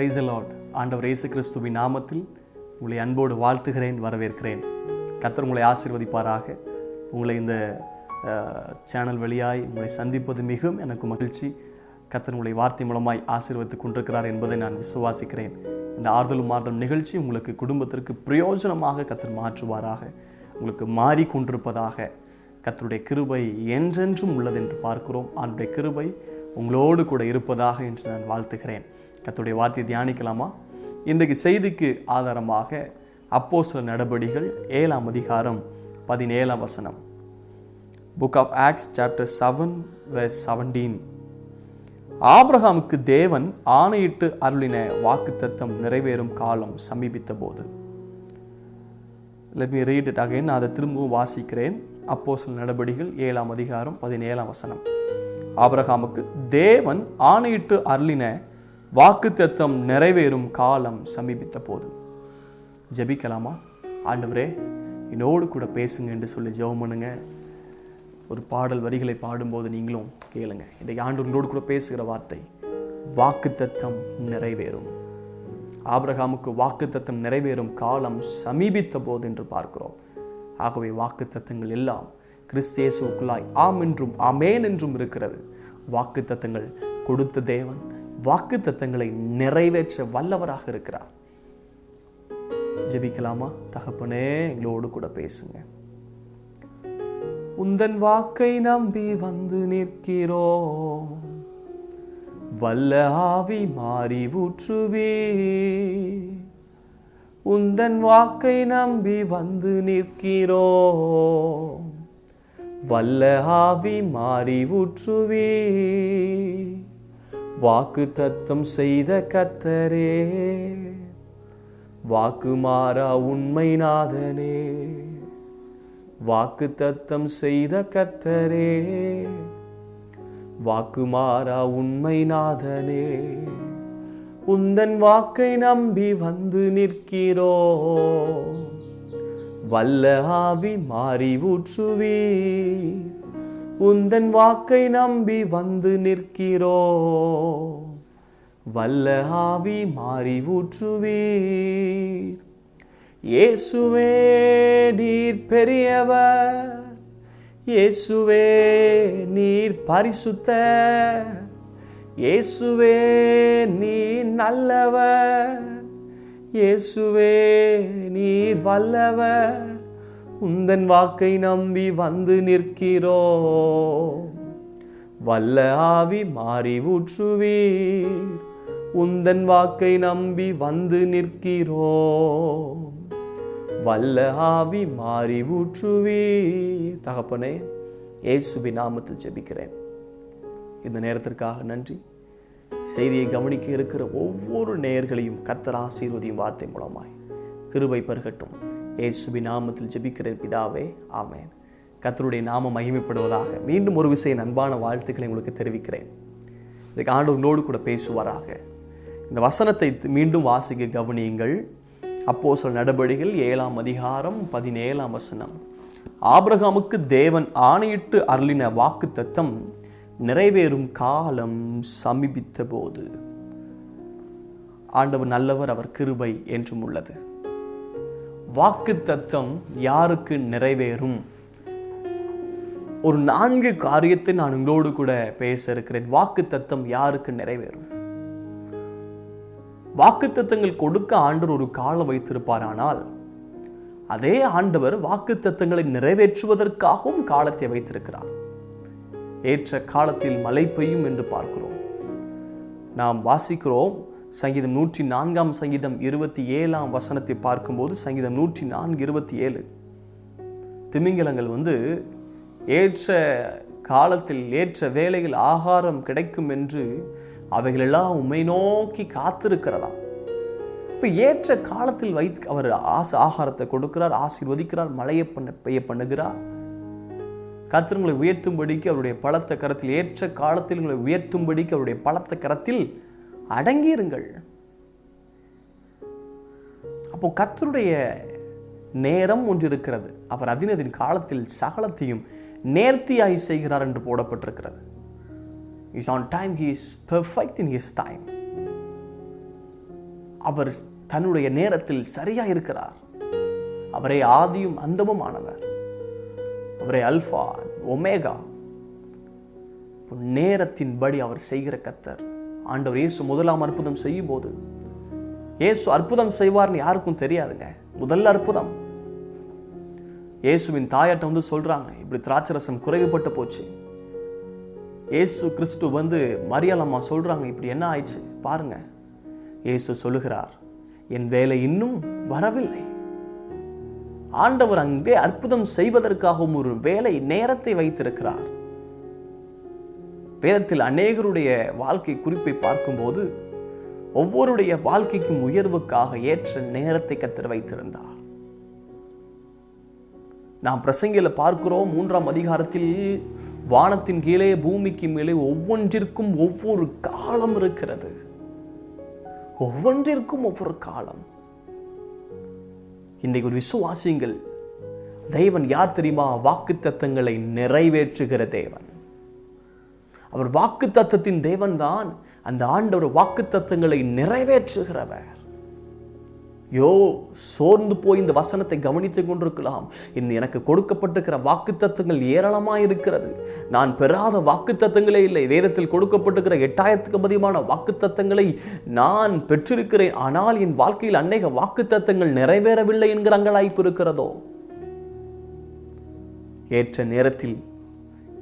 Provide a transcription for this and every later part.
Praise the Lord. ஆண்டவர் இயேசு கிறிஸ்துவின் நாமத்தில் உங்களை அன்போடு வாழ்த்துகிறேன், வரவேற்கிறேன். கர்த்தர் உங்களை ஆசீர்வதிப்பாராக. உங்களை இந்த சேனல் வழியாய் உங்களை சந்திப்பது மிகவும் எனக்கு மகிழ்ச்சி. கர்த்தர் உங்களை வார்த்தை மூலமாய் ஆசீர்வதித்துக் கொண்டிருக்கிறார் என்பதை நான் விசுவாசிக்கிறேன். இந்த ஆறுதலும் மாறுதலும் நிகழ்ச்சி உங்களுக்கு குடும்பத்திற்கு பிரயோஜனமாக கர்த்தர் மாற்றுவாராக, உங்களுக்கு மாறிக்கொண்டிருப்பதாக. கர்த்தருடைய கிருபை என்றென்றும் உள்ளது என்று பார்க்கிறோம். ஆண்டவருடைய கிருபை உங்களோடு கூட இருப்பதாக என்று நான் வாழ்த்துகிறேன். கர்த்தருடைய வார்த்தையை தியானிக்கலாமா? இன்றைக்கு செய்திக்கு ஆதாரமாக அப்போஸ்தலர் நடபடிகள் 7ஆம் அதிகாரம் 17ஆம் வசனம். Book of Acts chapter 7 verse 17. ஆபிரகாமுக்கு தேவன் ஆணையிட்டு அருளின வாக்குத்தத்தம் நிறைவேறும் காலம் சமீபித்த போது. Let me read it again. நான் அதை திரும்பவும் வாசிக்கிறேன். அப்போஸ்தலர் நடபடிகள் 7ஆம் அதிகாரம் 17ஆம் வசனம். ஆபிரகாமுக்கு தேவன் ஆணையிட்டு அருளின வாக்குத்தத்தம் நிறைவேறும் காலம் சமீபித்த போது. ஜெபிக்கலாமா? ஆண்டவரே, என்னோடு கூட பேசுங்க என்று சொல்லி ஜெபம் பண்ணுங்க. ஒரு பாடல் வரிகளை பாடும்போது நீங்களும் கேளுங்க. இன்றைக்கு ஆண்டவரோடு கூட பேசுகிற வார்த்தை வாக்குத்தத்தம் நிறைவேறும். ஆபிரகாமுக்கு வாக்குத்தத்தம் நிறைவேறும் காலம் சமீபித்த போது என்று பார்க்கிறோம். ஆகவே வாக்குத்தத்தங்கள் எல்லாம் கிறிஸ்து இயேசுவுக்குள்ளாய் ஆம் என்றும் ஆமேன் என்றும் இருக்கிறது. வாக்குத்தத்தங்கள் கொடுத்த தேவன் வாக்குத்தத்தங்களை நிறைவேற்ற வல்லவராக இருக்கிறார். ஜெபிக்கலாமா? தகப்பனே, எங்களோடு கூட பேசுங்க. உந்தன் வாக்கை நம்பி வந்து நிற்கிறோம், வல்ல ஆவி மாறி ஊற்றுவே. உந்தன் வாக்கை நம்பி வந்து நிற்கிறோம், வல்ல ஆவி மாறி ஊற்றுவே. வாக்கு தத்தம் செய்த கர்த்தரே, வாக்கு மாறா உண்மை நாதனே. வாக்கு தத்தம் செய்த கர்த்தரே, வாக்கு மாறா உண்மை நாதனே. உந்தன் வாக்கை நம்பி வந்து நிற்கிறோம், வல்ல ஆவி மாறி ஊற்றுவீர். உந்தன் வாக்கை நம்பி வந்து நிற்கிறோம், வல்ல ஆவி மாறி ஊற்றுவீர். இயேசுவே நீர் பெரியவர், இயேசுவே நீர் பரிசுத்தர், இயேசுவே நீர் நல்லவர், இயேசுவே நீர் வல்லவர். உந்தன் வாக்கை நம்பி வந்து நிற்கிறோம், வல்ல ஆவி மாறி ஊற்றுவீர். உந்தன் வாக்கை நம்பி வந்து நிற்கிறோம், வல்ல ஆவி மாறி ஊற்றுவீர். தகப்பனே, இயேசுவின் நாமத்தில் ஜெபிக்கிறேன். இந்த நேரத்திற்காக நன்றி. செய்தியை கவனிக்க இருக்கிற ஒவ்வொரு நேயர்களையும் கர்த்தர் ஆசீர்வதியும் வார்த்தை மூலமாய் கிருபை பெருகட்டும். இயேசுவின் நாமத்தில் ஜெபிக்கிறேன் பிதாவே, ஆமென். கர்த்தருடைய நாமம் மகிமைப்படுவதாக. மீண்டும் ஒரு விஷயம் அன்பான வாழ்த்துக்களை உங்களுக்கு தெரிவிக்கிறேன். இதுக்கு ஆண்டவரோடு கூட பேசுவாராக. இந்த வசனத்தை மீண்டும் வாசிக்க கவனியுங்கள். அப்போஸ்தலர் நடபடிகள் 7ஆம் அதிகாரம் 17ஆம் வசனம். ஆபிரகாமுக்கு தேவன் ஆணையிட்டு அருளின வாக்குத்தத்தம் நிறைவேறும் காலம் சமீபித்த போது. ஆண்டவர் நல்லவர், அவர் கிருபை என்றும் உள்ளது. வாக்குத்தத்தம் யாருக்கு நிறைவேறும்? ஒரு 4 காரியத்தை நான் உங்களோடு கூட பேச இருக்கிறேன். வாக்குத்தத்தம் யாருக்கு நிறைவேறும்? வாக்குத்தத்தங்கள் கொடுக்க ஆண்டவர் ஒரு காலம் வைத்திருப்பாரானால், அதே ஆண்டவர் வாக்குத்தத்தங்களை நிறைவேற்றுவதற்காகவும் காலத்தை வைத்திருக்கிறார். ஏற்ற காலத்தில் மழை பெய்யும் என்று பார்க்கிறோம். நாம் வாசிக்கிறோம் சங்கீதம் 104ஆம் சங்கீதம் 27ஆம் வசனத்தை பார்க்கும்போது, சங்கீதம் 104:27, திமிங்கலங்கள் ஏற்ற காலத்தில் ஏற்ற வேளையில் ஆகாரம் கிடைக்கும் என்று அவைகளெல்லாம் உம்மை நோக்கி காத்திருக்கிறதாம். இப்போ ஏற்ற காலத்தில் வைத்து அவர் ஆகாரத்தை கொடுக்கிறார், ஆசீர்வதிக்கிறார், மழையை பெய்ய பண்ணுகிறார். கர்த்தர் உங்களை உயர்த்தும்படிக்கு அவருடைய பலத்த கரத்தில், ஏற்ற காலத்தில் உங்களை உயர்த்தும்படிக்கு அவருடைய பலத்த கரத்தில் அடங்கியிருங்கள். அப்போ கர்த்தருடைய நேரம் ஒன்று இருக்கிறது. அவர் அதினதின் காலத்தில் சகலத்தையும் நேர்த்தியாய் செய்கிறார் என்று போடப்பட்டிருக்கிறது. He is on time, he is perfect in his time. அவர் தன்னுடைய நேரத்தில் சரியா இருக்கிறார். அவரே ஆதியும் அந்தமும் ஆனவர். அவரே அல்பா ஒமேகா. நேரத்தின்படி அவர் செய்கிற கர்த்தர். ஆண்டவர் இயேசு முதலாம் அற்புதம் செய்யும் போது, இயேசு அற்புதம் செய்வார்னு யாருக்கும் தெரியாதுங்க. முதல் அற்புதம், இயேசுவின் தாயாட்ட வந்து சொல்றாங்க, இப்படி திராட்சரசம் குறைவுபட்டு போச்சு. இயேசு கிறிஸ்து வந்து மரியாள் அம்மா சொல்றாங்க, இப்படி என்ன ஆயிடுச்சு பாருங்க. இயேசு சொல்லுகிறார், என் வேலை இன்னும் வரவில்லை. ஆண்டவர் அங்கே அற்புதம் செய்வதற்காகவும் ஒரு வேலை நேரத்தை வைத்திருக்கிறார். வேதத்தில் அநேகருடைய வாழ்க்கை குறிப்பை பார்க்கும்போது ஒவ்வொருடைய வாழ்க்கைக்கும் உயர்வுக்காக ஏற்ற நேரத்தை கர்த்தர் வைத்திருந்தார். நாம் பிரசங்கில பார்க்கிறோம், 3ஆம் அதிகாரத்தில் வானத்தின் கீழே பூமிக்கு மேலே ஒவ்வொன்றிற்கும் ஒவ்வொரு காலம் இருக்கிறது. ஒவ்வொன்றிற்கும் ஒவ்வொரு காலம். இன்றைக்கு ஒரு விசுவாசிங்கள், தேவன் யார் தெரியுமா? வாக்குத்தத்தங்களை நிறைவேற்றுகிற தேவன். அவர் வாக்குத்தத்தத்தின் தேவன் தான். அந்த ஆண்டவர் வாக்குத்தத்தங்களை நிறைவேற்றுகிறவர். சோர்ந்து போய் இந்த வசனத்தை கவனித்துக் கொண்டிருக்கலாம். எனக்கு கொடுக்கப்பட்டிருக்கிற வாக்குத்தத்தங்கள் ஏராளமாய் இருக்கிறது. நான் பெறாத வாக்குத்தத்தங்களே இல்லை. வேதத்தில் கொடுக்கப்பட்டிருக்கிற 8000க்கும் அதிகமான வாக்குத்தத்தங்களை நான் பெற்றிருக்கிறேன். ஆனால் என் வாழ்க்கையில் அநேக வாக்குத்தத்தங்கள் நிறைவேறவில்லை என்கிற அங்கலாய்ப்பு இருக்கிறதோ? ஏற்ற நேரத்தில்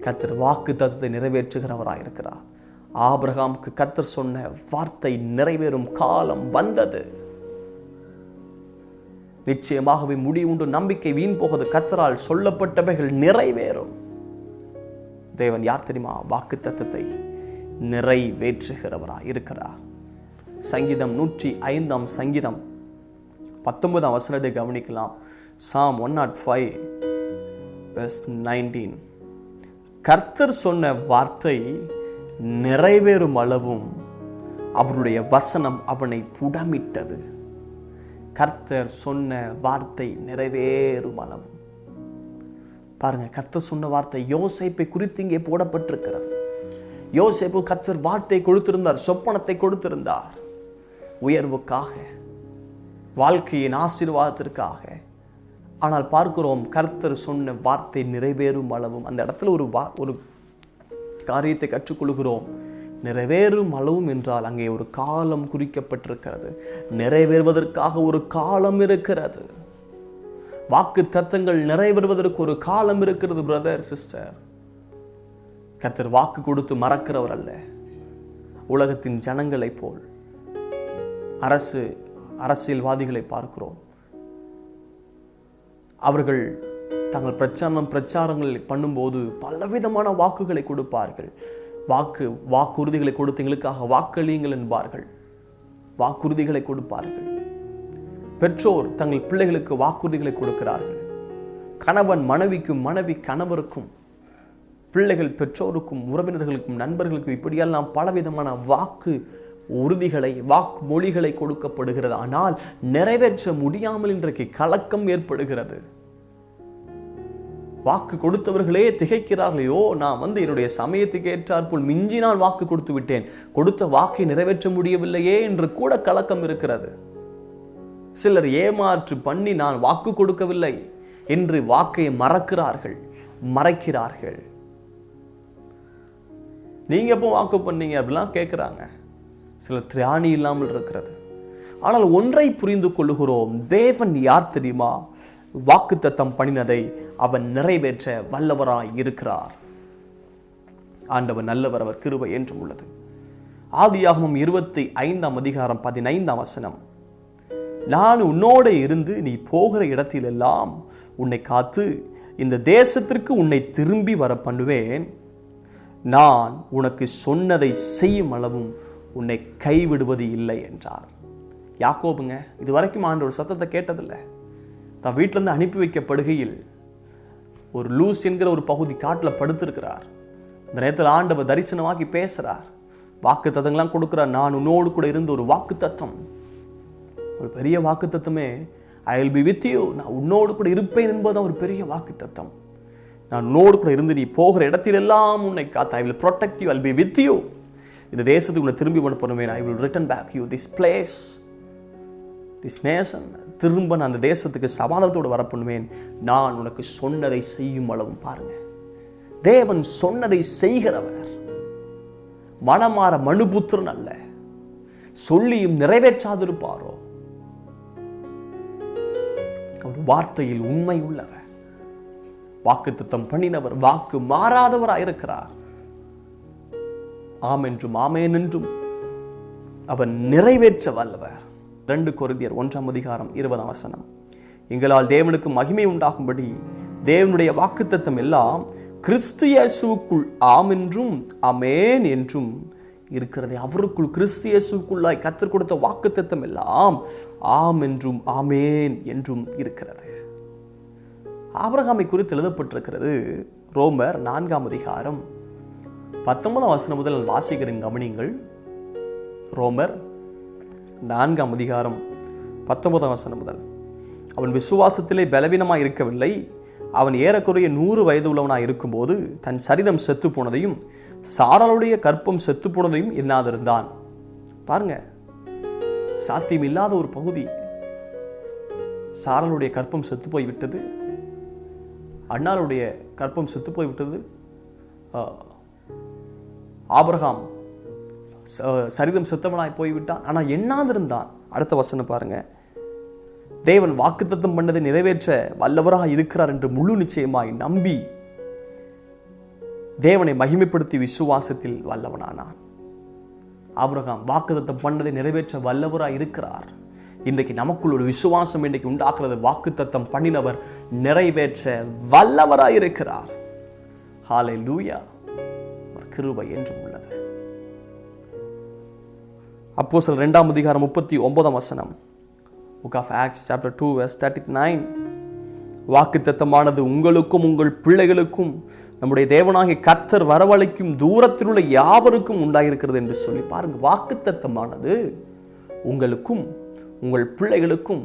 கர்த்தர் வாக்குத்தத்தத்தை நிறைவேற்றுகிறவராயிருக்கிறார். ஆபிரகாமுக்கு கர்த்தர் சொன்ன வார்த்தை நிறைவேறும் காலம் வந்தது. நிச்சயமாகவே முடிவுண்டு, நம்பிக்கை வீண் போகிறது. கர்த்தரால் சொல்லப்பட்டவைகள் நிறைவேறும். தேவன் யார் தெரியுமா? வாக்குத்தத்தத்தை நிறைவேற்றுகிறவராய் இருக்கிறார். சங்கீதம் 105 சங்கீதம் 19 வசனத்தை கவனிக்கலாம். Psalm 105 verse 19. கர்த்தர் சொன்ன வார்த்தை நிறைவேறும் அளவும் அவருடைய வசனம் அவனை புடமிட்டது. கர்த்தர் சொன்ன வார்த்தை நிறைவேறும் அளவும். பாருங்க, கர்த்தர் சொன்ன வார்த்தை யோசேப்பை குறித்து இங்கே போடப்பட்டிருக்கிறது. யோசேப்பு கர்த்தர் வார்த்தை கொடுத்திருந்தார், சொப்பனத்தை கொடுத்திருந்தார். உயர்வுக்காக, வாழ்க்கையின் ஆசீர்வாதத்திற்காக. ஆனால் பார்க்கிறோம், கர்த்தர் சொன்ன வார்த்தை நிறைவேறும் அளவும். அந்த இடத்துல ஒரு காரியத்தை கற்றுக்கொள்கிறோம். நிறைவேறும் அளவும் என்றால் அங்கே ஒரு காலம் குறிக்கப்பட்டிருக்கிறது. நிறைவேறுவதற்காக ஒரு காலம் இருக்கிறது. வாக்கு தத்தங்கள் நிறைவேறுவதற்கு ஒரு காலம் இருக்கிறது. பிரதர், சிஸ்டர், கர்த்தர் வாக்கு கொடுத்து மறக்கிறவர் அல்ல. உலகத்தின் ஜனங்களைப் போல் அரசியல்வாதிகளை பார்க்கிறோம். அவர்கள் தங்கள் பிரச்சாரங்கள் பண்ணும்போது பலவிதமான வாக்குகளை கொடுப்பார்கள். வாக்குறுதிகளை கொடுத்து எங்களுக்காக வாக்களியுங்கள் என்பார்கள். வாக்குறுதிகளை கொடுப்பார்கள். பெற்றோர் தங்கள் பிள்ளைகளுக்கு வாக்குறுதிகளை கொடுக்கிறார்கள். கணவன் மனைவிக்கும், மனைவி கணவருக்கும், பிள்ளைகள் பெற்றோருக்கும், உறவினர்களுக்கும், நண்பர்களுக்கும், இப்படியெல்லாம் பலவிதமான வாக்கு உறுதிகளை, வாக்குமொழிகளை கொடுக்கப்படுகிறது. ஆனால் நிறைவேற்ற முடியாமல் இன்றைக்கு கலக்கம் ஏற்படுகிறது. வாக்கு கொடுத்தவர்களே திகைக்கிறார்களையோ, நான் என்னுடைய சமயத்துக்கு ஏற்றாற்போல் மிஞ்சி நான் வாக்கு கொடுத்து விட்டேன், கொடுத்த வாக்கை நிறைவேற்ற முடியவில்லையே என்று கூட கலக்கம் இருக்கிறது. சிலர் ஏமாற்று பண்ணி நான் வாக்கு கொடுக்கவில்லை என்று வாக்கை மறைக்கிறார்கள். நீங்க எப்போ வாக்கு பண்ணீங்க அப்படிலாம் கேட்கிறாங்க. சிலர் திராணி இல்லாமல் இருக்கிறது. ஆனால் ஒன்றை புரிந்து கொள்ளுகிறோம், தேவன் யார் தெரியுமா? வாக்குத்தத்தம் பண்ணினதை அவன் நிறைவேற்ற வல்லவராய் இருக்கிறார். ஆண்டவர் நல்லவர், அவர் கிருபை என்றும் உள்ளது. ஆதியாகமம் 25 அதிகாரம் 15 வசனம். நான் உன்னோடு இருந்து நீ போகிற இடத்திலெல்லாம் உன்னை காத்து இந்த தேசத்திற்கு உன்னை திரும்பி வர பண்ணுவேன். நான் உனக்கு சொன்னதை செய்யும் அளவும் உன்னை கைவிடுவது இல்லை என்றார். யாக்கோபுங்க இதுவரைக்கும் ஆண்டவர் சத்தத்தை கேட்டதில்லை. தான் வீட்டிலிருந்து அனுப்பி வைக்கப்படுகையில் ஒரு லூஸ் என்கிற ஒரு பகுதி காட்டில் படுத்திருக்கிறார். இந்த நேரத்தில் ஆண்டவர் தரிசனமாக்கி பேசுறார், வாக்கு தத்தங்கள்லாம் கொடுக்கிறார். நான் உன்னோடு கூட இருந்து ஒரு வாக்கு தத்தம், ஒரு பெரிய வாக்கு தத்தமே, I will be with you, நான் உன்னோடு கூட இருப்பேன் என்பதுதான் ஒரு பெரிய வாக்கு தத்தம். நான் உன்னோடு கூட இருந்து நீ போகிற இடத்திலெல்லாம் உன்னை காத்து, I will protect you, I will be with you. இந்த தேசத்துக்கு உன்னை திரும்பி பண்ணுவேன், I will return back you this place. This nation திரும்ப நான் அந்த தேசத்துக்கு சமாதானத்தோடு வர பண்ணுவேன், நான் உனக்கு சொன்னதை செய்யும் அளவும். பாருங்க, தேவன் சொன்னதை செய்கிறவர், மனமாற மனுபுத்திரன் அல்ல. சொல்லியும் நிறைவேற்றாதிருப்பாரோ? அவர் வார்த்தையில் உண்மை உள்ளவர், வாக்குத்தத்தம் பண்ணினவர், வாக்கு மாறாதவராயிருக்கிறார். ஆம் என்றும் ஆமேன் என்றும் அவர் நிறைவேற்ற வல்லவர். 2 கொரிந்தியர் 1:20 எங்களால் தேவனுக்கு மகிமை உண்டாகும்படி தேவனுடைய வாக்குத்தத்தம் எல்லாம் கிறிஸ்து இயேசுவுக்குள் ஆம் என்றும் ஆமென் என்றும் இருக்கிறது. அவருக்குள் கிறிஸ்து இயேசுவுக்குள்ளாய் கர்த்தர் கொடுத்த வாக்குத்தத்தம் எல்லாம் ஆம் என்றும் ஆமென் என்றும் இருக்கிறது. ஆபிரகாமை குறித்து எழுதப்பட்டிருக்கிறது ரோமர் 4:19 முதல் வாசிக்கிறேன், கவனிங்கள். ரோமர் 4:19 முதல். அவன் விசுவாசத்திலே பலவீனமாய் இருக்கவில்லை. அவன் ஏறக்குறைய 100 வயது உள்ளவனாய் இருக்கும்போது தன் சரீரம் செத்து போனதையும் சாராளுடைய கற்பம் செத்து போனதையும் எண்ணாதிருந்தான். பாருங்க, சாத்தியம் இல்லாத ஒரு பகுதி. சாராளுடைய கற்பம் செத்து போய்விட்டது, அன்னாளுடைய கற்பம் செத்து போய்விட்டது, ஆபிரகாம் சரீரம் செத்தவனாய் போய்விட்டான். ஆனால் எண்ணாதிருந்தான். அடுத்த வசனம் பாருங்க, தேவன் வாக்குத்தத்தம் பண்ணதை நிறைவேற்ற வல்லவராக இருக்கிறார் என்று முழு நிச்சயமாய் நம்பி தேவனை மகிமைப்படுத்தி விசுவாசத்தில் வல்லவனானான். ஆபிரகாம் வாக்குத்தத்தம் பண்ணதை நிறைவேற்ற வல்லவராய் இருக்கிறார். இன்றைக்கு நமக்குள் ஒரு விசுவாசம் இன்றைக்கு உண்டாக்குறது. வாக்குத்தத்தம் பண்ணினவர் நிறைவேற்ற வல்லவராய் இருக்கிறார். ஹல்லேலூயா. கிருபை என்றும் உள்ளது. அப்போஸ்தலர் 2:39 Book of Acts chapter 2 verse 39. வாக்குத்தத்தமானது உங்களுக்கும் உங்கள் பிள்ளைகளுக்கும் நம்முடைய தேவனாகிய கர்த்தர் வரவழைக்கும் தூரத்தில் உள்ள யாவருக்கும் உண்டாயிருக்கிறது என்று சொல்லி பாருங்க. வாக்குத்தத்தமானது உங்களுக்கும் உங்கள் பிள்ளைகளுக்கும்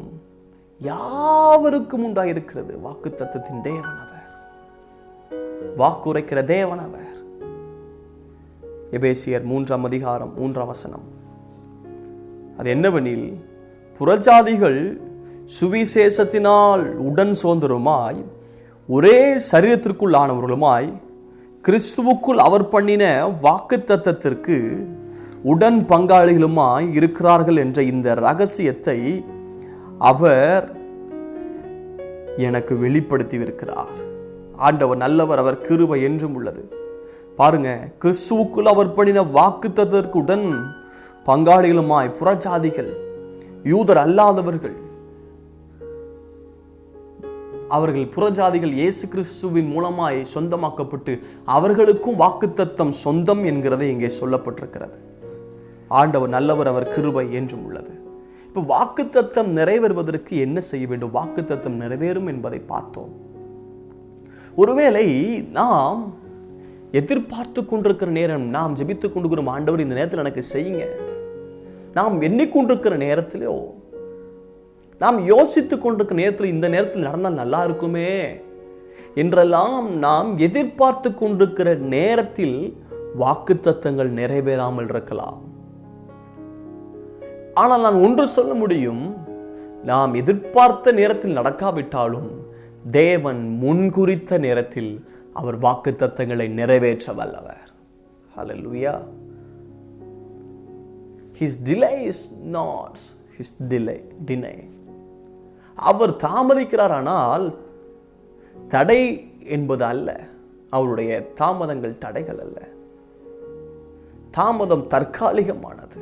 யாவருக்கும் உண்டாயிருக்கிறது. வாக்குத்தத்தத்தின் தேவன் அவர், வாக்குரைக்கிற தேவன் அவர். எபேசியர் 3:3 அது என்னவெனில், புறஜாதிகள் சுவிசேஷத்தினால் உடன் சுதந்திரமாய் ஒரே சரீரத்திற்குள் ஆனவர்களுமாய் கிறிஸ்துவுக்குள் அவர் பண்ணின வாக்குத்தத்தத்திற்கு உடன் பங்காளிகளுமாய் இருக்கிறார்கள் என்ற இந்த ரகசியத்தை அவர் எனக்கு வெளிப்படுத்தியிருக்கிறார். ஆண்டவர் நல்லவர், அவர் கிருபை என்றும் உள்ளது. பாருங்க, கிறிஸ்துவுக்குள் அவர் பண்ணின வாக்குத்தத்தத்திற்கு உடன் பங்காளிகளுமாய் புறஜாதிகள், யூதர் அல்லாதவர்கள், அவர்கள் புறஜாதிகள் இயேசு கிறிஸ்துவின் மூலமாய் சொந்தமாக்கப்பட்டு அவர்களுக்கும் வாக்குத்தத்தம் சொந்தம் என்கிறதை இங்கே சொல்லப்பட்டிருக்கிறது. ஆண்டவர் நல்லவர், அவர் கிருபை என்றும் உள்ளது. இப்போ வாக்குத்தத்தம் நிறைவேறுவதற்கு என்ன செய்ய வேண்டும்? வாக்குத்தத்தம் நிறைவேறும் என்பதை பார்த்தோம். ஒருவேளை நாம் எதிர்பார்த்து கொண்டிருக்கிற நேரம், நாம் ஜெபித்துக் கொண்டிருக்கிற ஆண்டவர் இந்த நேரத்தில் எனக்கு செய்யுங்க, நாம் எண்ணிக்கொண்டிருக்கிற நேரத்திலோ, நாம் யோசித்துக் கொண்டிருக்கிற நேரத்தில் இந்த நேரத்தில் நடந்தால் நல்லா இருக்குமே என்றெல்லாம் நாம் எதிர்பார்த்து கொண்டிருக்கிற நேரத்தில் வாக்குத்தத்தங்கள் நிறைவேறாமல் இருக்கலாம். ஆனால் நான் ஒன்று சொல்ல முடியும், நாம் எதிர்பார்த்த நேரத்தில் நடக்காவிட்டாலும் தேவன் முன்குறித்த நேரத்தில் அவர் வாக்குத்தத்தங்களை நிறைவேற்ற வல்லவர். ஹல்லேலூயா. His delay is not his deny. அவர் தாமதிக்கிறார், ஆனால் தடை என்பது அல்ல. அவருடைய தாமதங்கள் தடைகள் அல்ல. தாமதம் தற்காலிகமானது.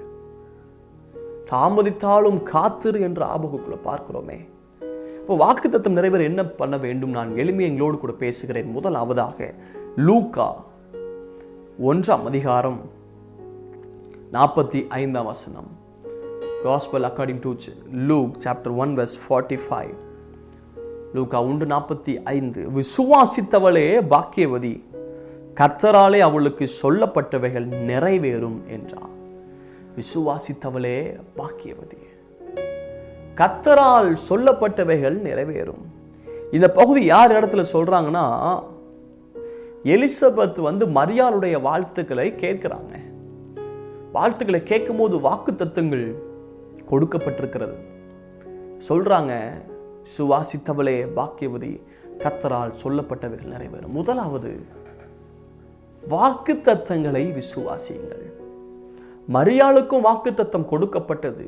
தாமதித்தாலும் காத்திரு என்று ஆபகுக்குள்ள பார்க்கிறோமே. இப்போ வாக்குத்தத்தம் நிறைவேற என்ன பண்ண வேண்டும்? நான் எளிமையை எங்களோடு கூட பேசுகிறேன். முதலாவதாக லூக்கா 1:45 Gospel according to Luke chapter 1 verse 45. லூக்கா 1:45 விசுவாசித்தவளே பாக்கியவதி, கர்த்தராலே அவளுக்கு சொல்லப்பட்டவைகள் நிறைவேறும் என்றார். விசுவாசித்தவளே பாக்கியவதி, கர்த்தரால் சொல்லப்பட்டவைகள் நிறைவேறும். இந்த பகுதி யார் இடத்துல சொல்றாங்கன்னா, எலிசபெத் மரியாளுடைய வாழ்த்துக்களை கேட்கிறாங்க. வாழ்த்துக்களை கேட்கும் போது வாக்குத்தத்தங்கள் கொடுக்கப்பட்டிருக்கிறது. சொல்றாங்க, சுவாசித்தவளே பாக்கியவதி, கர்த்தரால் சொல்லப்பட்டவைகள் நிறைவேறும். முதலாவது, வாக்குத்தத்தங்களை விசுவாசியுங்கள். மரியாளுக்கும் வாக்குத்தத்தம் கொடுக்கப்பட்டது.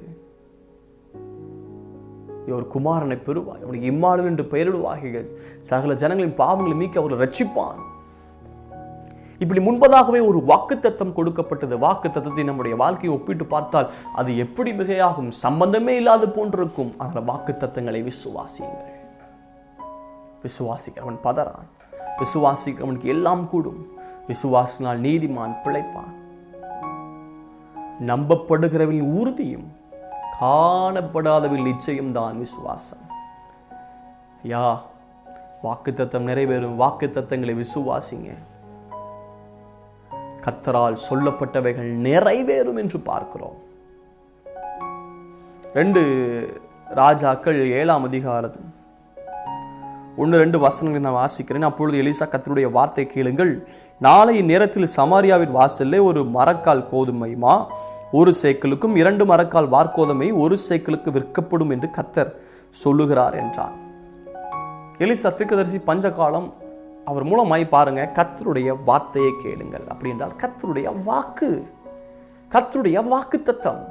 ஒரு குமாரனை பெறுவாய், அவனுக்கு இம்மானுவேல் என்று பெயரிடுவாய், சகல ஜனங்களின் பாவங்களை நீக்கி அவரை ரட்சிப்பான். இப்படி முன்பதாகவே ஒரு வாக்குத்தத்தம் கொடுக்கப்பட்டது. வாக்குத்தத்தத்தை நம்முடைய வாழ்க்கையை ஒப்பிட்டு பார்த்தால் அது எப்படி மிகையாகும், சம்பந்தமே இல்லாத போன்றிருக்கும். ஆனால் வாக்குத்தத்தங்களை விசுவாசியுங்கள். விசுவாசிக்கிறவன் பதறான், விசுவாசிக்கிறவனுக்கு எல்லாம் கூடும். விசுவாசினால் நீதிமான் பிழைப்பான். நம்பப்படுகிறவன் உறுதியும் காணப்படாதவில் நிச்சயம்தான் விசுவாசம். வாக்குத்தத்தம் நிறைவேறும். வாக்குத்தத்தங்களை விசுவாசிங்க. கர்த்தரால் சொல்லப்பட்டவைகள் நிறைவேறும் என்று பார்க்கிறோம். 2 ராஜாக்கள் 7ஆம் அதிகாரம் 1-2 வசனங்களை நான் வாசிக்கிறேன். அப்பொழுது எலிசா, கர்த்தருடைய வார்த்தை கேளுங்கள். நாளை நேரத்தில் சமாரியாவின் வாசல்ல ஒரு மரக்கால் கோதுமைமா 1 சேக்கலுக்கும் 2 மரக்கால் வார்கோதுமை 1 சேக்கலுக்கு விற்கப்படும் என்று கர்த்தர் சொல்லுகிறார் என்றார். எலிசா தீர்க்கதரிசி பஞ்சகாலம் அவர் மூலமாய் பாருங்க, கர்த்தருடைய வார்த்தையை கேளுங்கள். அப்படி என்றால் கர்த்தருடைய வாக்கு, கர்த்தருடைய வாக்குத்தத்தம்,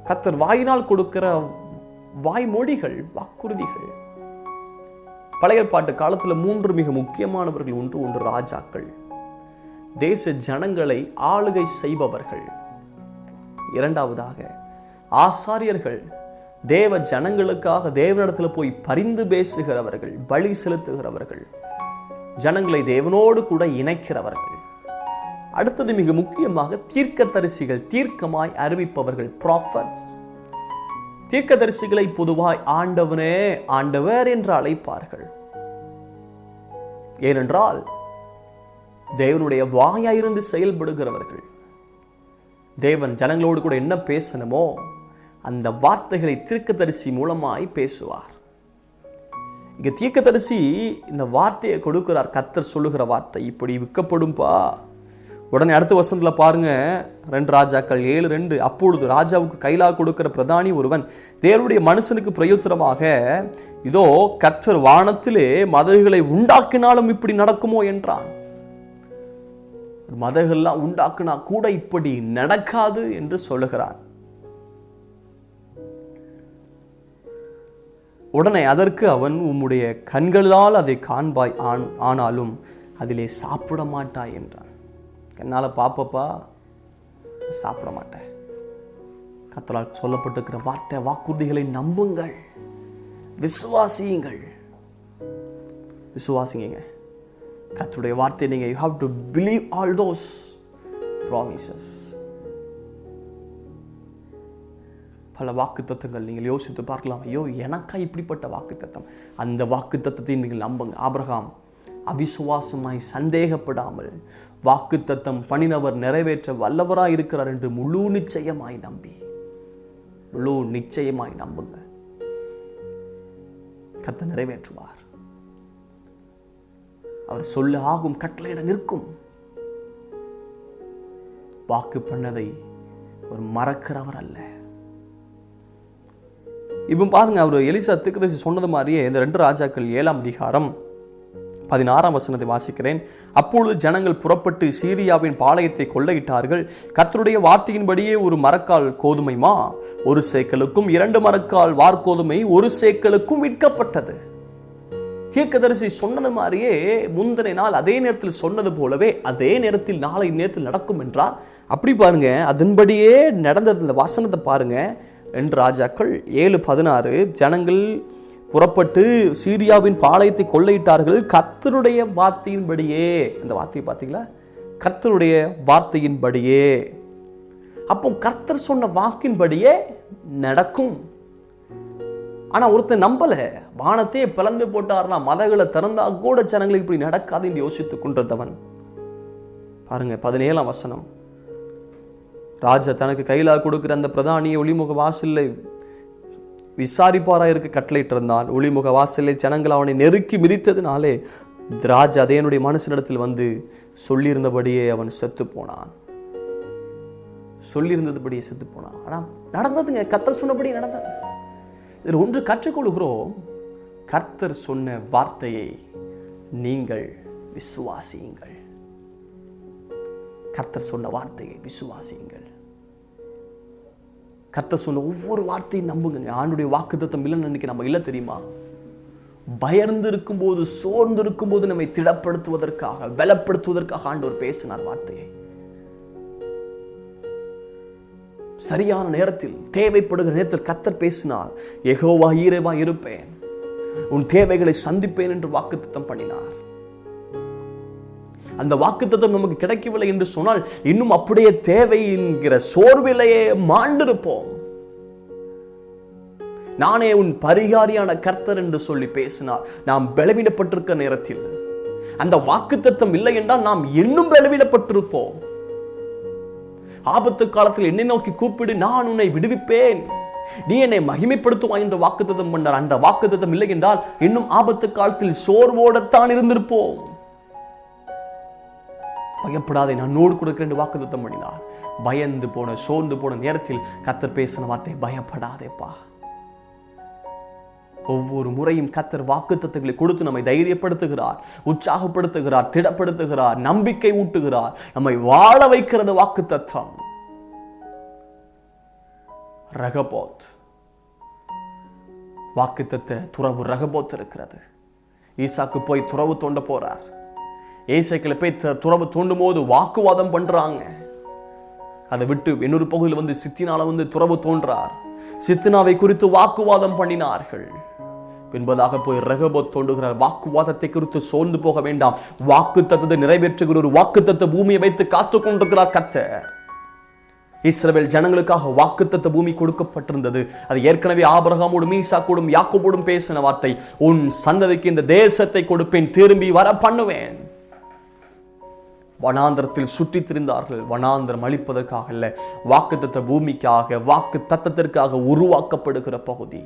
கர்த்தர் வாயினால் கொடுக்கிற வாய்மொழிகள், வாக்குறுதிகள். பழைய ஏற்பாட்டு காலத்துல 3 மிக முக்கியமானவர்கள். ஒன்று ராஜாக்கள், தேச ஜனங்களை ஆளுகை செய்பவர்கள். 2வதாக ஆசாரியர்கள், தேவ ஜனங்களுக்காக தேவனிடத்தில் போய் பரிந்து பேசுகிறவர்கள், பலி செலுத்துகிறவர்கள், ஜனங்களை தேவனோடு கூட இணைக்கிறவர்கள். அடுத்தது மிக முக்கியமாக தீர்க்கதரிசிகள், தீர்க்கமாய் அறிவிப்பவர்கள், ப்ராஃபட்ஸ். தீர்க்கதரிசிகளை பொதுவாய் ஆண்டவனே, ஆண்டவர் என்று அழைப்பார்கள். ஏனென்றால் தேவனுடைய வாயாயிருந்து செயல்படுகிறவர்கள். தேவன் ஜனங்களோடு கூட என்ன பேசணுமோ அந்த வார்த்தைகளை தீர்க்கதரிசி மூலமாய் பேசுவார். இங்க தீர்க்கதரிசி இந்த வார்த்தையை கொடுக்கிறார். கர்த்தர் சொல்லுகிற வார்த்தை இப்படி விற்கப்படும்பா. உடனே அடுத்த வசனத்துல பாருங்க, 2 ராஜாக்கள் 7:2. அப்பொழுது ராஜாவுக்கு கைலா கொடுக்கிற பிரதானி ஒருவன் தேவனுடைய மனுஷனுக்கு பிரயுத்தரமாக, இதோ கர்த்தர் வானத்திலே மதகுகளை உண்டாக்கினாலும் இப்படி நடக்குமோ என்றான். மதகெல்லாம் உண்டாக்குனா கூட இப்படி நடக்காது என்று சொல்லுகிறார். உடனே அதற்கு அவன், உம்முடைய கண்களால் அதை காண்பாய், ஆனாலும் அதிலே சாப்பிட மாட்டாய் என்றான். என்னால் பாப்பப்பா, சாப்பிட மாட்டேன். கர்த்தரால் சொல்லப்பட்டிருக்கிற வார்த்தை வாக்குறுதிகளை நம்புங்கள், விசுவாசியுங்கள். விசுவாசிங்க கர்த்தருடைய வார்த்தை. நீங்க you have to believe all those promises. பல வாக்குத்தத்தங்கள் நீங்கள் யோசித்து பார்க்கலாம். ஐயோ, எனக்கா இப்படிப்பட்ட வாக்குத்தத்தம்? அந்த வாக்குத்தத்தத்தை நீங்கள் நம்புங்க. ஆபிரகாம் அவிசுவாசமாய் சந்தேகப்படாமல் வாக்குத்தத்தம் பண்ணினவர் நிறைவேற்ற வல்லவராய் இருக்கிறார் என்று முழு நிச்சயமாய் நம்புங்க. கர்த்தர் நிறைவேற்றுவார். அவர் சொல்ல ஆகும், கட்டளையிட நிற்கும். வாக்கு பண்ணதை அவர் மறக்கிறவர் அல்ல. இப்போ பாருங்க, அவர் எலிசா தீர்க்கதரிசி சொன்னது மாதிரியே இந்த 2 ராஜாக்கள் 7ஆம் அதிகாரம் 16ஆம் வசனத்தை வாசிக்கிறேன். அப்பொழுது ஜனங்கள் புறப்பட்டு சீரியாவின் பாளையத்தை கொள்ளையிட்டார்கள். கர்த்தருடைய வார்த்தையின்படியே 1 மரக்கால் கோதுமைமா 1 சேக்கலுக்கும் 2 மரக்கால் வார்கோதுமை 1 சேக்கலுக்கும் விற்கப்பட்டது. தீர்க்கதரிசி சொன்னது மாதிரியே முந்தின நாள் அதே நேரத்தில் சொன்னது போலவே அதே நேரத்தில் நாளை நேரத்தில் நடக்கும் என்றார். அப்படி பாருங்க, அதன்படியே நடந்தது. இந்த வசனத்தை பாருங்க. 2 ராஜாக்கள் 7:16. ஜனங்கள் புறப்பட்டு சீரியாவின் பாளையத்தை கொள்ளையிட்டார்கள். கர்த்தருடைய வார்த்தையின்படியே. அந்த வார்த்தையை பார்த்தீங்களா? கர்த்தருடைய வார்த்தையின்படியே. அப்போ கர்த்தர் சொன்ன வாக்கின்படியே நடக்கும். ஆனா ஒருத்தன் நம்பல. வானத்தையே பிளந்து போட்டார்னா, மதகளை திறந்தா கூட ஜனங்களுக்கு இப்படி நடக்காது என்று யோசித்துக் கொண்டிருந்தவன் பாருங்க 17ஆம் வசனம். ராஜா தனக்கு கையிலா கொடுக்கிற அந்த பிரதானியை ஒளிமுக வாசலை விசாரிப்பாராக இருக்க கட்டளையிட்டு இருந்தான். ஒளிமுக வாசலை ஜனங்கள் அவனை நெருக்கி மிதித்ததினாலே ராஜா அதேனுடைய மனுஷனிடத்தில் வந்து சொல்லியிருந்தபடியே அவன் செத்து போனான். ஆனா நடந்ததுங்க, கர்த்தர் சொன்னபடி நடந்தது. இதில் ஒன்று கற்றுக்கொள்கிறோம், கர்த்தர் சொன்ன வார்த்தையை நீங்கள் விசுவாசியுங்கள். கர்த்தர் சொன்ன வார்த்தையை விசுவாசியுங்கள். கர்த்தர் சொன்ன ஒவ்வொரு வார்த்தையும் நம்புங்க. ஆண்டுடைய வாக்குத்தத்தம் இல்லைன்னு நினைக்க நம்ம இல்லை தெரியுமா? பயந்து இருக்கும் போது, சோர்ந்து இருக்கும் போது நம்மை திடப்படுத்துவதற்காக, பலப்படுத்துவதற்காக ஆண்டவர் பேசினார் வார்த்தையை. சரியான நேரத்தில், தேவைப்படுகிற நேரத்தில் கர்த்தர் பேசினார். யெகோவா ஈரேவா இருப்பேன், உன் தேவைகளை சந்திப்பேன் என்று வாக்குத்தத்தம் பண்ணினார். அந்த வாக்குத்தத்தம் நமக்கு கிடைக்கவில்லை என்று சொன்னால் இன்னும் அப்படியே தேவை என்கிற சோர்விலேயே மாண்டிருப்போம். நானே உன் பரிகாரியான கர்த்தர் என்று சொல்லி பேசினார். நாம் பலவீனப்பட்டிருக்க நேரத்தில் அந்த வாக்குத்தத்தம் இல்லை என்றால் நாம் இன்னும் பலவீனப்பட்டிருப்போம். ஆபத்து காலத்தில் என்னை நோக்கி கூப்பிடு, நான் உன்னை விடுவிப்பேன், நீ என்னை மகிமைப்படுத்துவாய் என்று வாக்குத்தத்தம் பண்ணார். அந்த வாக்குத்தத்தம் இல்லை என்றால் இன்னும் ஆபத்து காலத்தில் சோர்வோடத்தான் இருந்திருப்போம். பயப்படாதே, நான் நோடு கொடுக்கிறேன் வாக்குத்தத்தம் பண்ணினார். பயந்து போன, சோர்ந்து போன நேரத்தில் கர்த்தர் பேசின வார்த்தை, பயப்படாதேப்பா. ஒவ்வொரு முறையும் கர்த்தர் வாக்குத்தத்தங்களை கொடுத்து நம்மை தைரியப்படுத்துகிறார், உற்சாகப்படுத்துகிறார், திடப்படுத்துகிறார், நம்பிக்கை ஊட்டுகிறார், நம்மை வாழ வைக்கிறது வாக்குத்தத்தம். ரகபோத், வாக்குத்தத்த துறவு ரகபோத் இருக்கிறது. ஈசாக்கு போய் துறவு தோண்ட போறார். ஏசைக்கில் போய் துறவு தோண்டும் போது வாக்குவாதம் பண்றாங்க. அதை விட்டு இன்னொரு பகுதியில் வந்து சித்தினால வந்து துறவு தோன்றார். சித்தினாவை குறித்து வாக்குவாதம் பண்ணினார்கள். பின்பதாக போய் ரகபோத் தோண்டுகிறார். வாக்குவாதத்தை குறித்து சோர்ந்து போக வேண்டாம், வாக்குத்தத்தத்தை நிறைவேற்றுகிற ஒரு வாக்குத்தத்த பூமியை வைத்து காத்துக் கொண்டிருக்கிறார் கர்த்தர். இஸ்ரவேல் ஜனங்களுக்காக வாக்குத்தத்த பூமி கொடுக்கப்பட்டிருந்தது. அது ஏற்கனவே ஆபிரகாமோடும் ஈசாக்கோடும் யாக்கோபோடும் பேசின வார்த்தை, உன் சந்ததிக்கு இந்த தேசத்தை கொடுப்பேன், திரும்பி வர பண்ணுவேன். வனாந்திரத்தில் சுற்றி திரிந்தார்கள். வனாந்திரம் அழிப்பதற்காக அல்ல, வாக்குத்தத்த பூமிக்காக, வாக்கு தத்தத்திற்காக உருவாக்கப்படுகிற பகுதி.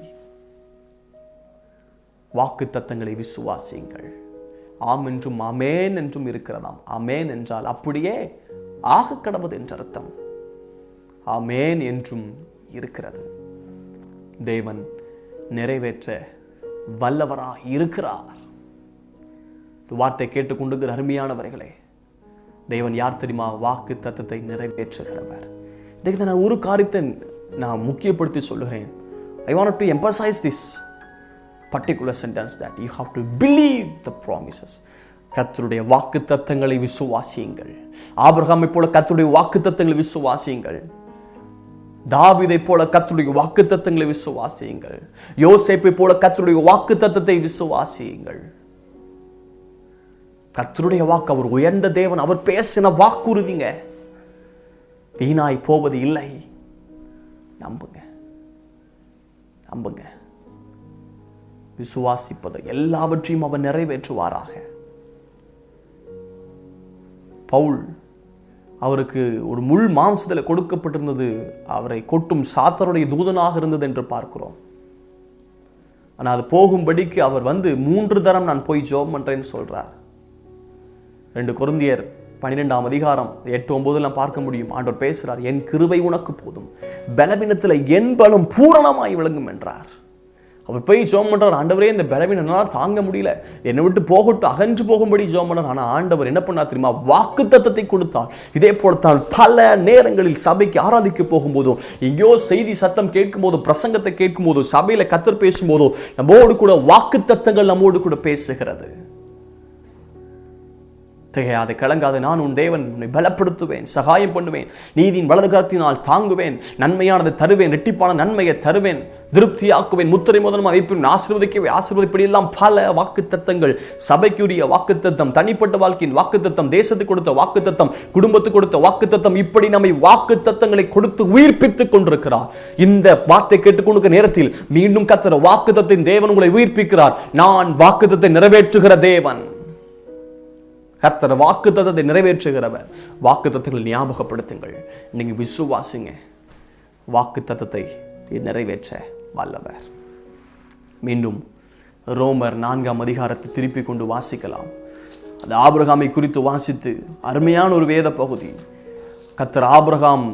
வாக்கு தத்தங்களை விசுவாசியுங்கள். ஆம் என்றும் அமேன் என்றும் இருக்கிறதாம். அமேன் என்றால் அப்படியே ஆக கடவுது என்ற அர்த்தம். ஆமேன் என்றும் இருக்கிறது. தேவன் நிறைவேற்ற வல்லவராய் இருக்கிறார். வார்த்தை கேட்டுக்கொண்டு அருமையானவர்களே, தேவன் யார் தெரியுமா? வாக்கு தத்தத்தை நிறைவேற்றுகிறவர். இதுக்கு நான் ஒரு காரியத்தை நான் முக்கியப்படுத்தி சொல்லுகிறேன். I want to emphasize this particular sentence that you have to believe the promises. கர்த்தருடைய வாக்கு தத்தங்களை விசுவாசியுங்கள். ஆபிரகாமை போல கர்த்தருடைய வாக்கு தத்தங்களை விசுவாசியுங்கள். தாவீதை போல கர்த்தருடைய வாக்கு தத்தங்களை விசுவாசியுங்கள். யோசேப்பை போல கர்த்தருடைய வாக்கு தத்தத்தை விசுவாசியுங்கள். கர்த்தருடைய வாக்கு, அவர் உயர்ந்த தேவன், அவர் பேசின வாக்குறுதிங்க, வீணாய் போவது இல்லை. நம்புங்க, நம்புங்க. விசுவாசிப்பதை எல்லாவற்றையும் அவர் நிறைவேற்றுவாராக. பவுல், அவருக்கு ஒரு முள் மாம்சத்தில் கொடுக்கப்பட்டிருந்தது, அவரை கொட்டும் சாத்தானுடைய தூதனாக இருந்தது என்று பார்க்கிறோம். ஆனால் அது போகும்படிக்கு அவர் வந்து 3 தரம் நான் போய் ஜெபம் பண்றேன்னு சொல்றார். 2 கொரிந்தியர் 12ஆம் அதிகாரம் 8-9 பார்க்க முடியும். ஆண்டவர் பேசுறார், என் கிருபை உனக்கு போதும், பலவீனத்தில் என் பலம் பூரணமாய் விளங்கும் என்றார். அவர் போய் ஜெபம் பண்றார், ஆண்டவரே இந்த பலவீனம் என்னால் தாங்க முடியல, என்னை விட்டு போகட்டும், அகன்று போகும்படி ஜெபம் பண்றார். ஆனால் ஆண்டவர் என்ன பண்ணார் தெரியுமா? வாக்குத்தத்தத்தை கொடுத்தார். இதே போலத்தான் பல நேரங்களில் சபைக்கு ஆராதிக்க போகும்போதும், எங்கேயோ செய்தி சத்தம் கேட்கும் போதோ, பிரசங்கத்தை கேட்கும் போதோ, சபையில கர்த்தர் பேசும்போதோ, நம்மோடு கூட வாக்குத்தத்தங்கள் நம்மோடு கூட பேசுகிறது. திகையாதே, கலங்காது, நான் உன் தேவன், உன்னை பலப்படுத்துவேன், சகாயம் பண்ணுவேன், நீதியின் வலது கரத்தினால் தாங்குவேன், நன்மையானதை தருவேன், இரட்டிப்பான நன்மையை தருவேன், திருப்தியாக்குவேன், முத்திரை முதலமாக வைப்பேன், ஆசீர்வதிக்கவே ஆசீர்வதிப்படி எல்லாம் பல வாக்குத்தத்தங்கள். சபைக்குரிய வாக்குத்தத்தம், தனிப்பட்ட வாழ்க்கையின் வாக்குத்தத்தம், தேசத்துக்கு கொடுத்த வாக்குத்தத்தம், குடும்பத்துக்கு கொடுத்த வாக்குத்தத்தம், இப்படி நம்மை வாக்குத்தத்தங்களை கொடுத்து உயிர்ப்பித்துக் கொண்டிருக்கிறார். இந்த வார்த்தை கேட்டுக்கொண்டிருக்கிற நேரத்தில் மீண்டும் கர்த்தர் வாக்குத்தத்தின் தேவன் உங்களை உயிர்ப்பிக்கிறார். நான் வாக்குத்தத்தை நிறைவேற்றுகிற தேவன். கர்த்தர் வாக்குத்தத்தத்தை நிறைவேற்றுகிறவர். வாக்குத்தத்தங்களை ஞாபகப்படுத்துங்கள். நீங்க விசுவாசிங்க, வாக்குத்தத்தத்தை நிறைவேற்ற வல்லவர். மீண்டும் ரோமர் 4ஆம் அதிகாரத்தை திருப்பி கொண்டு வாசிக்கலாம். அது ஆபிரகாமை குறித்து வாசித்து அருமையான ஒரு வேத பகுதி. கர்த்தர் ஆபிரகாம்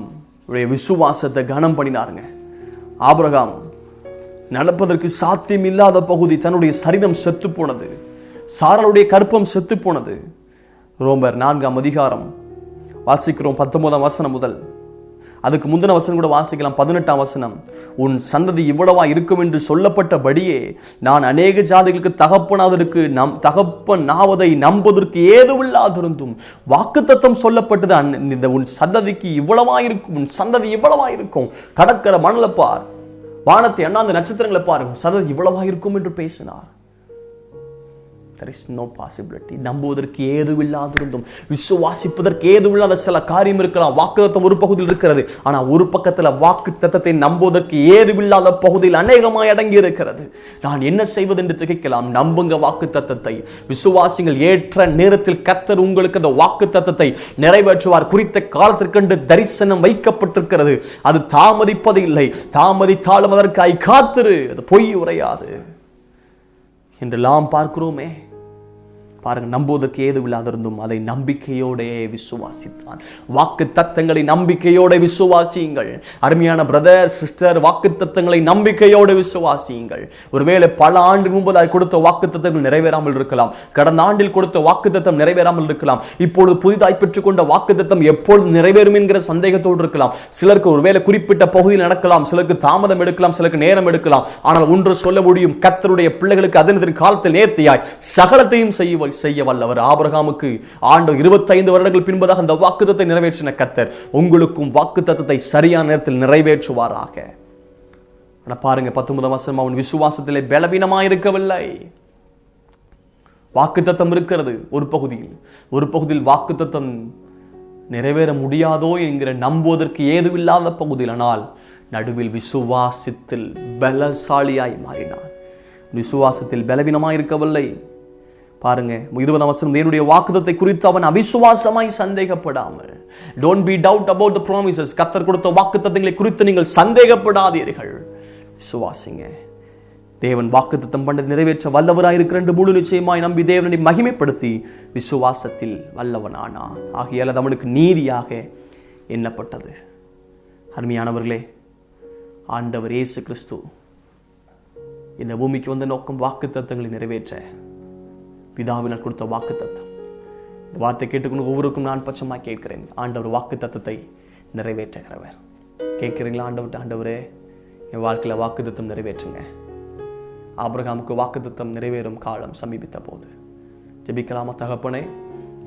விசுவாசத்தை கனம் பண்ணினாருங்க. ஆபிரகாம் நடப்பதற்கு சாத்தியம் இல்லாத பகுதி, தன்னுடைய சரீரம் செத்து போனது, சாராளுடைய கற்பம் செத்து போனது. ரோமர் 4ஆம் அதிகாரம் வாசிக்கிறோம் 19ஆம் வசனம் முதல். அதுக்கு முந்தின வசனம் கூட வாசிக்கலாம். 18ஆம் வசனம், உன் சந்ததி இவ்வளவா இருக்கும் என்று சொல்லப்பட்டபடியே நான் அநேக ஜாதிகளுக்கு தகப்பனாவதை நம்புவதற்கு ஏதுவில்லாதிருந்தும் வாக்குத்தத்தம் சொல்லப்பட்டது. இந்த உன் சந்ததிக்கு இவ்வளவா இருக்கும், உன் சந்ததி இவ்வளவா இருக்கும். கடற்கரை மணலை பார், வானத்தை அண்ணாந்த நட்சத்திரங்களை பார், உன் சந்ததி இவ்வளவா இருக்கும் என்று பேசினார். There is no possibility. நம்புவதற்கு ஏதுவில்லாதிருந்தும், விசுவாசிப்பதற்கு ஏதுவில்லாத சில காரியம் இருக்கலாம். வாக்குத்தத்தம் ஒரு பகுதியில் இருக்கிறது, ஆனா ஒரு பக்கத்துல வாக்குத்தத்தத்தை நம்புவதற்கு ஏதுவில்லாத பகுதியில் அநேகமாய் அடங்கி இருக்கிறது. நான் என்ன செய்வது என்று திகைக்கலாம். நம்புங்க வாக்குத்தத்தத்தை. விசுவாசிகள் ஏற்ற நேரத்தில் கர்த்தர் உங்களுக்கு அந்த வாக்குத்தத்தத்தை நிறைவேற்றுவார். குறித்த காலத்திற்கென்று தரிசனம் வைக்கப்பட்டிருக்கிறது. அது தாமதிப்பது இல்லை. தாமதித்தாலும் அதற்காய் காத்திரு, அது பொய் உரையாது என்றெல்லாம் பார்க்கிறோமே. பாருங்க, நம்புவதற்கு ஏதுவில்லாதிருந்தும் அதை நம்பிக்கையோடே விசுவாசித்தான். வாக்கு தத்தங்களை நம்பிக்கையோட விசுவாசியுங்கள். அருமையான பிரதர் சிஸ்டர், வாக்கு தத்தங்களை நம்பிக்கையோடு விசுவாசியுங்கள். ஒருவேளை பல ஆண்டு முன்பதாக கொடுத்த வாக்கு தத்தங்கள் நிறைவேறாமல் இருக்கலாம். கடந்த ஆண்டில் கொடுத்த வாக்கு தத்தம் நிறைவேறாமல் இருக்கலாம். இப்பொழுது புதிதாய் பெற்றுக்கொண்ட வாக்கு தத்தம் எப்பொழுது நிறைவேறும் என்கிற சந்தேகத்தோடு இருக்கலாம். சிலருக்கு ஒருவேளை குறிப்பிட்ட பகுதியில் நடக்கலாம், சிலருக்கு தாமதம் எடுக்கலாம், சிலருக்கு நேரம் எடுக்கலாம். ஆனால் ஒன்று சொல்ல முடியும், கர்த்தருடைய பிள்ளைகளுக்கு அதன் காலத்தில் நேர்த்தியாய் சகலத்தையும் செய்ய வல்லவர். ஆபிரகாமுக்கு ஆண்டவர் 25 வருடங்கள் பின்பதாக அந்த வாக்குத்தத்தை நிறைவேற்றின கர்த்தர் உங்களுக்கும் வாக்குத்தத்தத்தை சரியான நேரத்தில் நிறைவேற்றுவாராக. பாருங்க, 19ஆம் வசனம், அவன் விசுவாசத்திலே பலவீனமாயிருக்கவில்லை. வாக்குத்தத்தம் இருக்கிறது ஒரு பகுதியில் வாக்குத்தத்தம் நிறைவேற முடியாதோ என்கிற நம்புவதற்கு ஏதுவில்லாத பகுதியில், ஆனால் நடுவில் விசுவாசத்தில் பலசாலியாய் மாறினான். விசுவாசத்தில் பலவீனமாயிருக்கவில்லை. பாருங்க, 20ஆம் வசனம், தேவனுடைய வாக்குத்தத்தை குறித்து அவன் அவிசுவாசமாய் சந்தேகப்படாமல். Don't be doubt about the promises. கர்த்தர் கொடுத்த வாக்குத்தத்தங்களை குறித்து நீங்கள் சந்தேகப்படாதீர்கள். விசுவாசிங்க. தேவன் வாக்குத்தத்தம் பண்ணி நிறைவேற்ற வல்லவராய் இருக்கிற என்று முழு நிச்சயமாய் நம்பி தேவனை மகிமைப்படுத்தி விசுவாசத்தில் வல்லவனானான். ஆகையால் அது அவனுக்கு நீதியாக எண்ணப்பட்டது. அருமையானவர்களே, ஆண்டவர் இயேசு கிறிஸ்து இந்த பூமிக்கு வந்த நோக்கம் வாக்குத்தத்தங்களை நிறைவேற்ற. பிதாவினால் கொடுத்த வாக்குத்தத்தம். இந்த வார்த்தை கேட்டுக்கொண்டு ஒவ்வொருக்கும் நான் பட்சமாக கேட்கிறேன். ஆண்டவர் வாக்குத்தத்தத்தை நிறைவேற்றுகிறவர். கேட்கிறீங்களா? ஆண்டவரே, என் வாழ்க்கையில் வாக்குத்தத்தம் நிறைவேற்றுங்க. ஆபிரகாமுக்கு வாக்குத்தத்தம் நிறைவேறும் காலம் சமீபித்த போது ஜெபிக்கலாமா? தகப்பனே,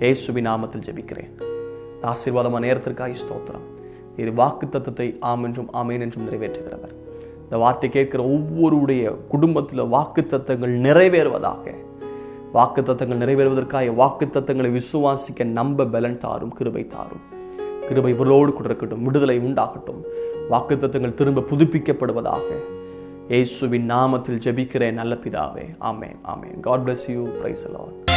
இயேசுவின் நாமத்தில் ஜெபிக்கிறேன். ஆசீர்வாதமான நேரத்திற்காக ஸ்தோத்திரம். இது வாக்குத்தத்தத்தை ஆம் என்றும் ஆமேன் என்றும் நிறைவேற்றுகிறவர். இந்த வார்த்தை கேட்கிற ஒவ்வொருடைய குடும்பத்தில் வாக்குத்தத்தங்கள் நிறைவேறுவதாக. வாக்குத்தத்தங்கள் நிறைவேறுவதற்காக வாக்குத்தத்தங்களை விசுவாசிக்க நம்ப பலன் தாரும், கிருபை தாரும். கிருபை இவரோடு கூட இருக்கட்டும். விடுதலை உண்டாகட்டும். வாக்குத்தத்தங்கள் திரும்ப புதுப்பிக்கப்படுவதாக. இயேசுவின் நாமத்தில் ஜெபிக்கிறேன் நல்ல பிதாவே. ஆமென், ஆமென். God bless you. Praise the Lord.